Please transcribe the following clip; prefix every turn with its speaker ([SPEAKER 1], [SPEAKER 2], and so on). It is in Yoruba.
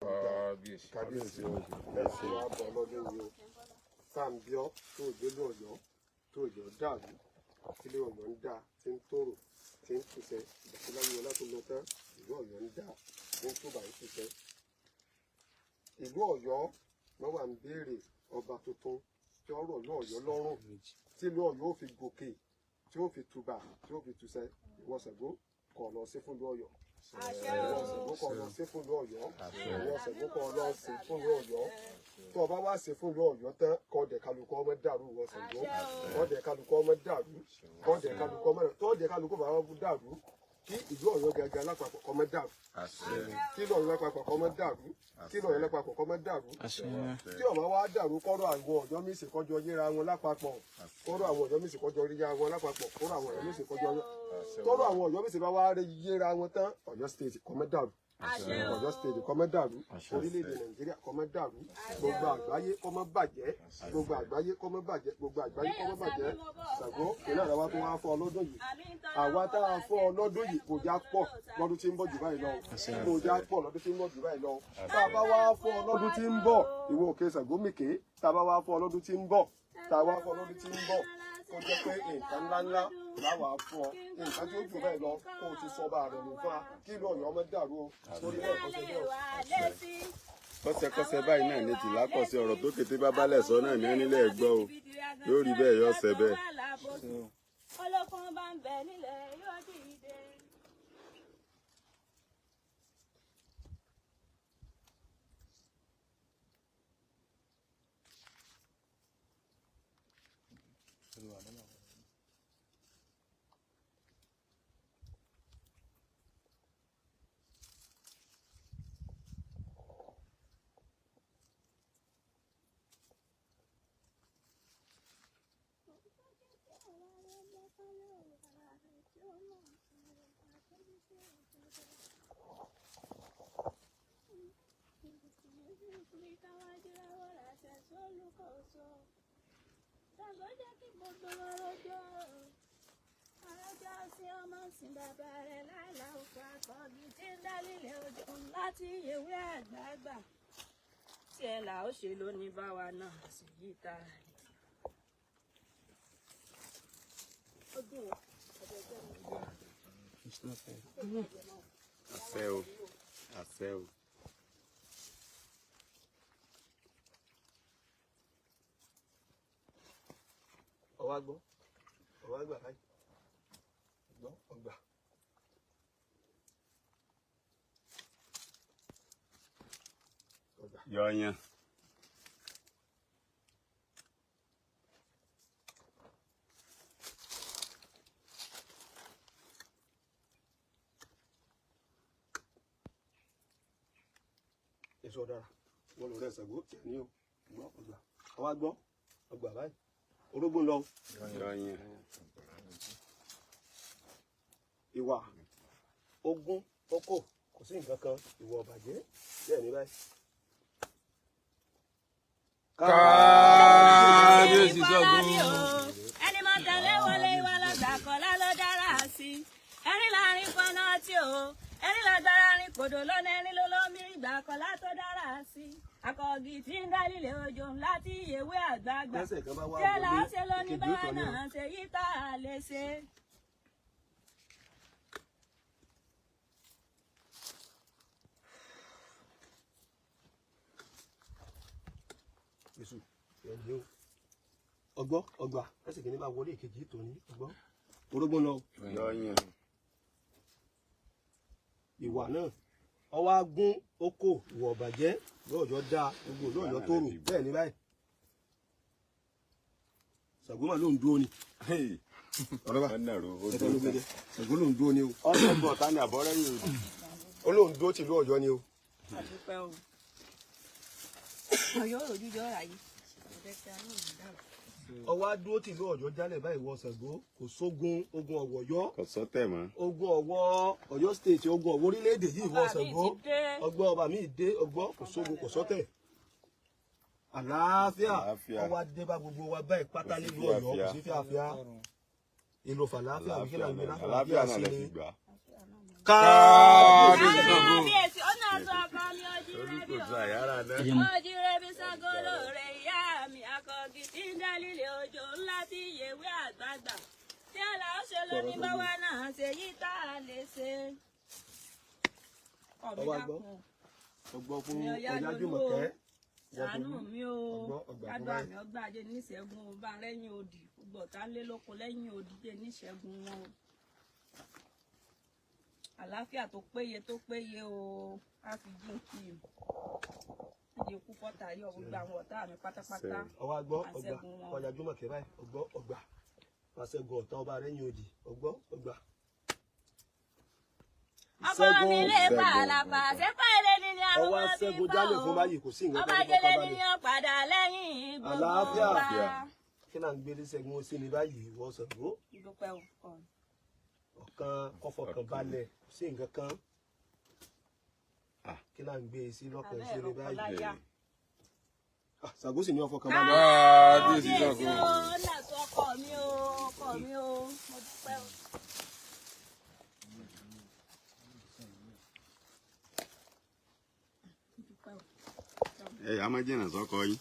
[SPEAKER 1] kábíyèsí ẹ̀sìn wa bọ̀ lọ́dún yìí o sáàmbíọ́ tó òjòlú ọ̀yọ́ tó òjò dàrú sílé ọ̀yọ́ ń dà tí ń tòrò tí ń tùsẹ̀ ìdàkúláyé ọlá tó lọ tán ìlú ọ̀yọ́ ń dà tí ń túbà ń tùsẹ̀. ìlú ọ̀yọ́ wọ́n wà ń béèrè ọba tuntun tí ó rọ̀ lọ́ọ̀yọ́ lọ́rùn tí ìlú ọ̀yọ́ ó fi gòkè tí ó fi túbà tí ó fi tùsẹ̀ ìwọ̀sẹ̀gbó kọ̀ lọ sí fún ìlú ọ̀yọ́. ìwọ̀sẹ̀gbó kọ̀ lọ sí fún ìlú ọ̀yọ́. ìwọ̀sẹ̀gbó kọ̀ lọ sí fún ìlú ọ̀yọ́. tó o bá wá sí fún ìlú ọ̀yọ́ tán kọ́ọ̀dẹ̀ kálukú ọmọ dàrú ìwọ̀sẹ̀gbó kọ́ọ̀dẹ̀ kálukú ọmọ dàrú kọ́ọ̀dẹ̀ kálukú ọmọ tọ́ọ̀dẹ̀ kálukú bá wọn dàrú kí ìlú ọ̀yọ́ gẹ́gẹ́ lápapọ̀ kọ́ mọ́ dàrú kí ìlú ọ̀yọ́ lápapọ̀ kọ́ mọ́ dàrú kí ìlú ọ̀yọ́ lápapọ̀ kọ́ mọ́ dàrú tí ọ̀mọ́ wa dàrú kọ́rọ̀ àwọn ọ̀yọ́ mísì kọjọ yíra wọn lápapọ̀ kọ́rọ̀ àwọn ọ̀yọ́ mísì kọjọ yíra wọn lápapọ̀ kọ́rọ̀ àwọn ọ̀yọ́ mísì kọjọ tọ́rọ̀ àwọn ọ̀yọ́ mísì bá wá yíra wọn tán ọ̀yọ́ state kọ́ mọ́ dàrú ọ̀yọ́ state kọ́ mọ́ dàrú orílẹ̀-èdè nàìjíríà kọ́ mọ́ dàrú gbogbo àgbáyé kọ́ mọ́ bàjẹ́ gbogbo àgbáyé kọ́ mọ́ bàjẹ́ gbogbo àgbáyé kọ́ mọ́ bàjẹ́ Ṣàngó ìlú àwa tó wá fọ́ ọlọ́dún yìí àwa tá a fọ́ ọlọ́dún yìí kò já pọ̀ lọ́dún tí ń bọ̀ jù báyìí lọ kò já pọ̀ lọ́dún tí ń bọ̀ jù báyìí lọ tá a bá wá fọ́ ọlọ́dún tí ń bọ̀ ìwọ òkè Ṣàngó Meke tá a bá wá fọ́ ọlọ́dún tí ń bọ̀ tá a wá fọ́ ọlọ́dún tí ń bọ̀ kó jẹ́ pé nǹkan ńláńlá láwàá fún ọ nǹkan tí ó jù báyìí lọ kó o ti sọ bá rẹ̀ nù fún wa kí ìlú ọ̀yọ́ ọmọ dàrú o torí bẹ́ẹ̀ kọ́sẹ̀ bẹ́ẹ̀.
[SPEAKER 2] kọ́sẹ̀kọ́sẹ̀ báyìí náà ní tìlá kọ̀sẹ̀ ọ̀rọ̀ tó kété bá balẹ̀ sọ náà ní ẹnilẹ̀ ẹ̀gbọ́ o yóò rí bẹ́ẹ̀ yóò ṣẹ bẹ́ẹ̀.
[SPEAKER 3] ọlọ́kùn bá ń bẹ nílẹ̀ yóò dìde. Láti ewé àgbààgbà tí ẹ là ó ṣe lónìí bá wa náà sì yí ta.
[SPEAKER 2] àṣẹ o àṣẹ o.
[SPEAKER 1] ọwọ́ àgbà báyìí gbọ́ ọgbà.
[SPEAKER 2] yọ̀ọ̀yàn.
[SPEAKER 1] èso ọ̀daràn wọn lò rẹ̀ Ṣàngó tẹ̀ ní o gbọ́ ọgbà ọwọ́ àgbọ̀ ọgbà báyìí orógbó lọ.
[SPEAKER 2] yọ̀ọ̀yàn.
[SPEAKER 1] ìwà ogún ọkọ kò sí nǹkan kan ìwà ọ̀bàjẹ́ bẹ́ẹ̀ ní báyìí.
[SPEAKER 2] kábíyèsí Ṣàngó.
[SPEAKER 3] ẹni máa tẹ̀lé wọlé ìwà lọ́gbà kọ́lá ló dára sí i ẹni láàrin pọnà tí o ẹni lágbára rìn kòdò lọ́nà ẹni ló lómi ìgbà kọ́lá tó dára sí i akọ̀gì tí ń dálílé òjò láti ewé àgbààgbà tí ẹ là á ṣe lónìí bá náà ṣe yí tá a lè ṣe.
[SPEAKER 1] èso ẹ̀yìn o ọgbọ́ ọgbà ẹsẹ̀ kìíní bá wọlé ìkejì tó ní ọgbọ́ orógbó lọ.
[SPEAKER 2] yọ̀ọ̀yàn.
[SPEAKER 1] ìwà náà ọwọ́ agún oko ìwà ọ̀bàjẹ́ lọ́ọ̀yọ́ dá gbogbo lọ́ọ̀yọ́ tó rò bẹ́ẹ̀ ní báyìí. Ṣàngó mà ló ń dúró ni. ọ̀rọ̀bà ẹ̀tọ́ ló gbẹdẹ Ṣàngó ló ń dúró ni o.
[SPEAKER 2] ọ̀sẹ̀ bọ̀ tani àbọ̀rẹ́ yìí o.
[SPEAKER 1] ó lóun dúró tìlú ọ̀yọ́ ni o.
[SPEAKER 3] àdúpẹ́ o ọ̀yọ́ òjújọ́ ọ̀rà yìí
[SPEAKER 1] ọwọ́ adúró tìlú ọ̀yọ́ jálẹ̀ báyìí wọ Ṣàngó kò sógun ogun ọ̀wọ̀yọ́
[SPEAKER 2] kò sọ́tẹ̀ mọ́.
[SPEAKER 1] ogun ọ̀wọ́ ọ̀yọ́ state ogun ọ̀wọ́ orílẹ̀-èdè yìí wọ Ṣàngó ọgbọ́n ọba mi dé ọgbọ́n kò sógun kò sọ́tẹ̀ àlàáfíà ọwọ́ adé bá gbogbo wa báyìí pátá nílùú ọ̀yọ́ kò sí fíafíà ìlò fàlàáfíà wíkẹ́ làwọn ìlú
[SPEAKER 2] àlàáfíà náà lè fi gbà.
[SPEAKER 1] káàbíyèsí
[SPEAKER 3] ọ̀nà àtọ̀ àkàlì ọjí Ojúre bí Ṣàngó lóore ìyá mi akọgi tí ń dálílé òjò ńlá tí yèwé àgbààgbà tí àlà ó ṣe lóní báwa náà ṣe yí tá a lè ṣe.
[SPEAKER 1] ọgbọ́n fún Ọ̀yájúmọ̀kẹ́.
[SPEAKER 3] Ṣàánú mi o, gbàdúrà mi ọgbà ajé níṣẹ́gun o, bá lẹ́yìn odi, gbogbo ọ̀tá lé lóko lẹ́yìn odi jẹ́ níṣẹ́gun wọn o. Àlàáfíà tó péye o, á fi jí ń kí i. Ìdí ikú fọ́tà yọ gbogbo àwọn ọ̀tá mi pátápátá.
[SPEAKER 1] Ọwọ́ agbọ́ ọgbà Ọ̀yájúmọ̀kẹ́ báyìí ọgbà pàṣẹgùn ọ̀tá ọba lẹ́yìn odi ọgbà.
[SPEAKER 3] Ọba mi lè pa àlàpà ṣẹ́pà ilé ni àwọn ọmọ mi bá o. Ọba jẹlé ni yóò padà lẹ́yìn gbogbo wa.
[SPEAKER 1] Kí náà ń gbé Ṣẹ́gun ó sí ní báyìí wọ́n Ṣàngó.
[SPEAKER 3] Ìdúpẹ́ o.
[SPEAKER 1] Ọ̀kan kọfọkàn balẹ̀ sí nǹkan kan. Kí náà ń gbé sí lọ́kàn sí ní báyìí. Ṣàngó sì ní ọfọkàn balẹ̀.
[SPEAKER 3] Bí èsì o, láti ọkọ mi o, mo dúpẹ́ o.
[SPEAKER 2] A máa jìnnà sọ́kọ yín.